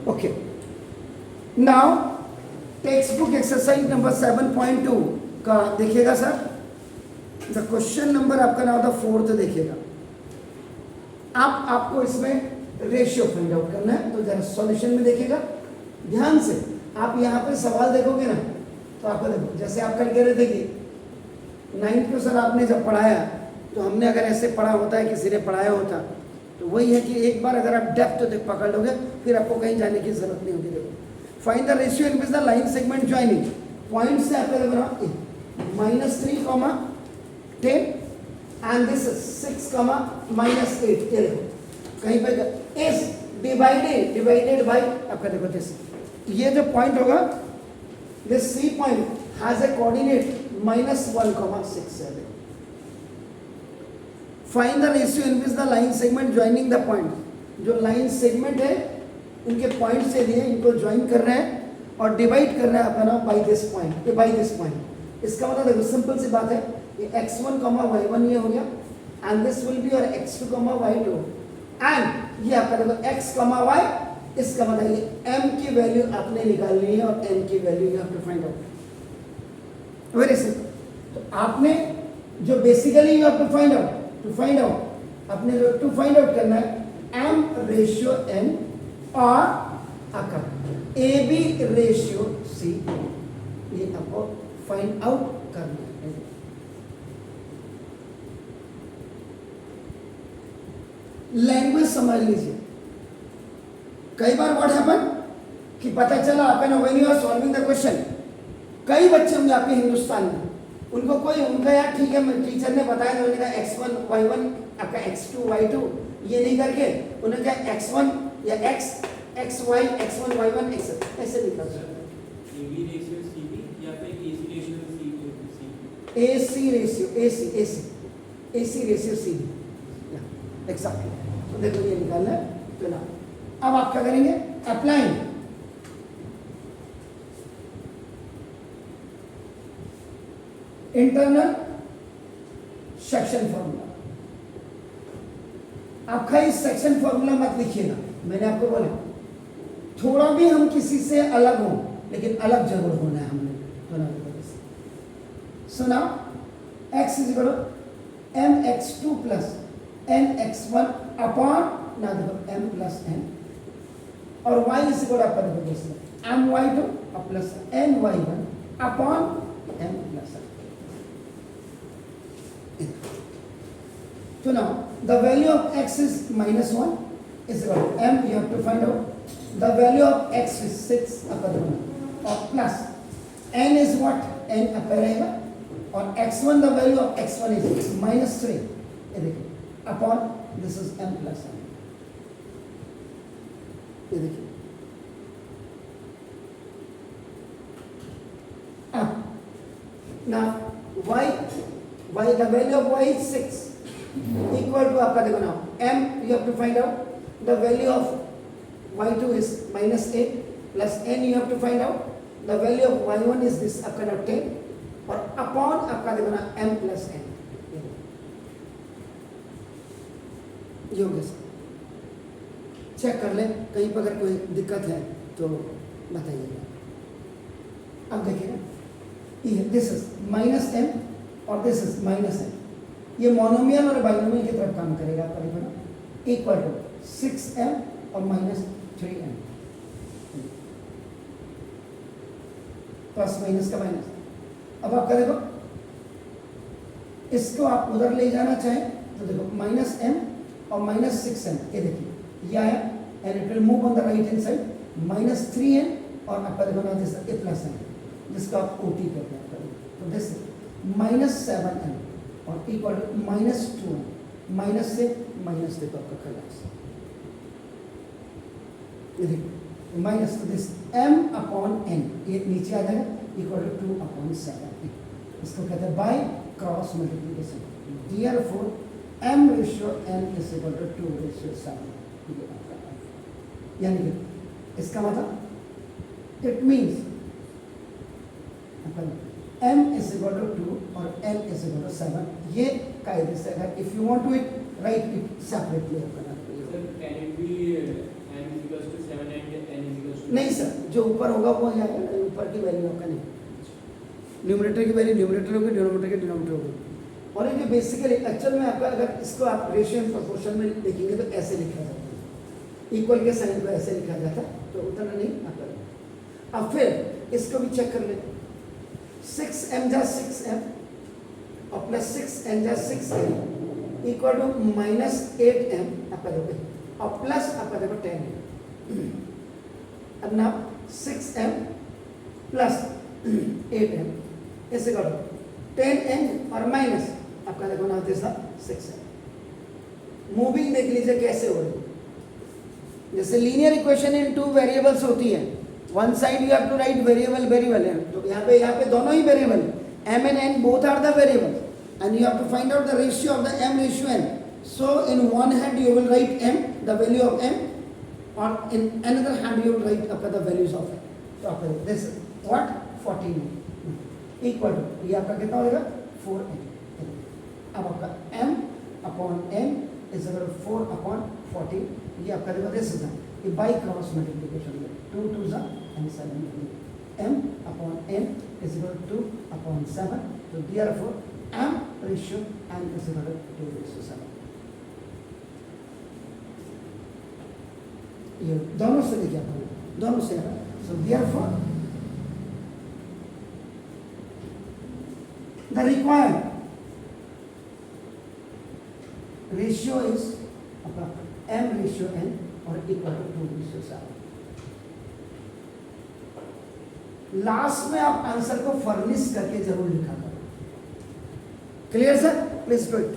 Okay, now text book exercise number 7.2 का देखिएगा sir. The question number आपका now the 4th देखिएगा। आपको इसमें रेशियो फाइंड आउट करना है, तो जरा सॉल्यूशन में देखिएगा ध्यान से। आप यहाँ पे सवाल देखोगे ना, तो आपको देखो जैसे आप कल कह रहे थे कि 9th को सर आपने जब पढ़ाया, तो हमने अगर ऐसे पढ़ा होता है, किसी ने पढ़ाया होता, तो वही है कि एक बार अगर आप डेप्थ तो पकड़ लोगे, फिर आपको कहीं जाने की जरूरत नहीं होगी। देखो find the ratio in which the line segment joining point से आपका देखो -3, 10 एंड दिस 6, -8। ये देखो कहीं पे इज डिवाइडेड बाय आपका देखो दिस, ये जो पॉइंट होगा this C point has a coordinate -1,6। Find the ratio in which the line segment joining the point. जो लाइन सेगमेंट है उनके पॉइंट से लिए इनको ज्वाइन कर रहे हैं और डिवाइड कर रहे हैं अपना by this point, by this point. इसका मतलब देखो सिंपल सी बात है, ये x1, y1 ये हो गया, and this will be your x2, y2, and ये आपका देखो x, y। इसका मतलब ये m की वैल्यू आपने निकालनी है और n की value you have to find out. Very simple. तो आपने जो basically you have to find out अपने जो टू फाइंड आउट करना है m रेशियो n और आपका AB रेशियो C, ये आपको फाइंड आउट करना है। लैंग्वेज समझ लीजिए। कई बार व्हाट हैपन कि पता चला आपने when you are solving the question, कई बच्चे होंगे आपके हिंदुस्तान में, उनको कोई उनका यार ठीक है टीचर ने बताया तो उन्होंने कहा x1 y1 आपका x2 y2, ये नहीं करके उन्होंने कहा x1 या xy x1 y1 x, ऐसे नहीं कर सकते। AB रेशियो CB या फिर AC ratio CB? AC ratio AC ratio CB, exactly. तो देखो ये निकालना है। तो ना अब आप क्या करेंगे, अप्लाइंग इंटरनल सेक्शन फॉर्मूला। आपका इस सेक्शन फॉर्मूला मत लिखिएगा, मैंने आपको बोला थोड़ा भी हम किसी से अलग हो, लेकिन अलग जरूर होना है हमने। So now x is equal to mx2 plus nx1 upon ना देखो m प्लस n, और y इज इक्वल आपका देखो दोस्तों my2 plus ny1 upon m plus n। So now the value of x is -1 is equal to m, you have to find out the value of x is 6 upper or plus n is what, n upper रहेगा, और x1 the value of x1 is -3, ये देखिए upon this is m plus n, ये देखिए। Now y the value of y is 6 equal to आपका देखो ना m, you have to find out the value of y2 is -8 plus n, you have to find out the value of y1 is this आपका ना 10 और upon आपका देखो ना m plus n, ये हो गया। चेक कर ले, कहीं पर अगर कोई दिक्कत है तो बताइएगा। अब देखिएगा दिस इज -m और दिस इज -n, ये मोनोमियल और बाइनोमियल की तरफ काम करेगा आपका देखो ना, इक्वल टू 6m और -3m, प्लस माइनस का माइनस। अब आपका देखो इसको आप उधर ले जाना चाहें तो देखो -m और -6m, ये देखिए ये आया and it will move on the right hand side, -3n और आपका देखो ना दिस a प्लस n, जिसको आप OT कहते हैं। तो दिस -7n और इक्वल टू -2n, माइनस से माइनस देखो आपका खलास, ये देखो माइनस तो दिस m अपॉन n, ये नीचे आ जाएगा इक्वल टू 2/7, इसको कहते हैं by cross multiplication. Therefore m ratio n is equal to 2/7, यानी कि इसका मतलब it means m is equal to 2 और n इज इक्वल टू 7, ये कायदे से अगर if you want to it write it separately Sir, can it be m is equals to 7 and n is नहीं सर, जो ऊपर होगा वो यहाँ आएगा, ऊपर की वैल्यू आपका नहीं, न्यूमरेटर की वैल्यू न्यूमरेटर होगी, डिनोमिनेटर की डिनोमिनेटर होगी। और ये जो बेसिकली एक्चुअल में आपका अगर इसको आप रेशियो एंड प्रोपोर्शन में देखेंगे तो ऐसे लिखा जाता है, इक्वल के साइन को ऐसे लिखा जाता है, तो उतना नहीं आता। अब फिर इसको भी चेक कर लेते, 6m जा 6m और प्लस 6n जा 6m equal to minus 8m आपका देखो, और प्लस आपका देखो 10m। अब ना 6m प्लस 8m ऐसे करो, 10n और माइनस आपका देखो ना होते 6m। मूविंग देख लीजिए कैसे हो रही है, जैसे linear equation in two variables होती है, one side you have to write variable variable है, तो यहाँ पे दोनों ही variable m and n both are the variables and you have to find out the ratio of the m ratio n. So in one hand you will write m, the value of m, or in another hand you will write up the values of m. So after this what 14 equal to ये आपका कितना होगा 4n। अब आपका m upon n is equal to 4 upon 14, ये आपका देखो this is ये by cross multiplication है, 2 2 जा and 7 m upon n is equal to 2 upon 7, so therefore m ratio n is equal to 2:7। ये दोनों से देखिए आपको, दोनों से है, so therefore the required ratio is आपका m ratio n और इक्वल टू 2:7। लास्ट में आप आंसर को फर्निश करके जरूर लिखा करो। Clear sir? Please do it.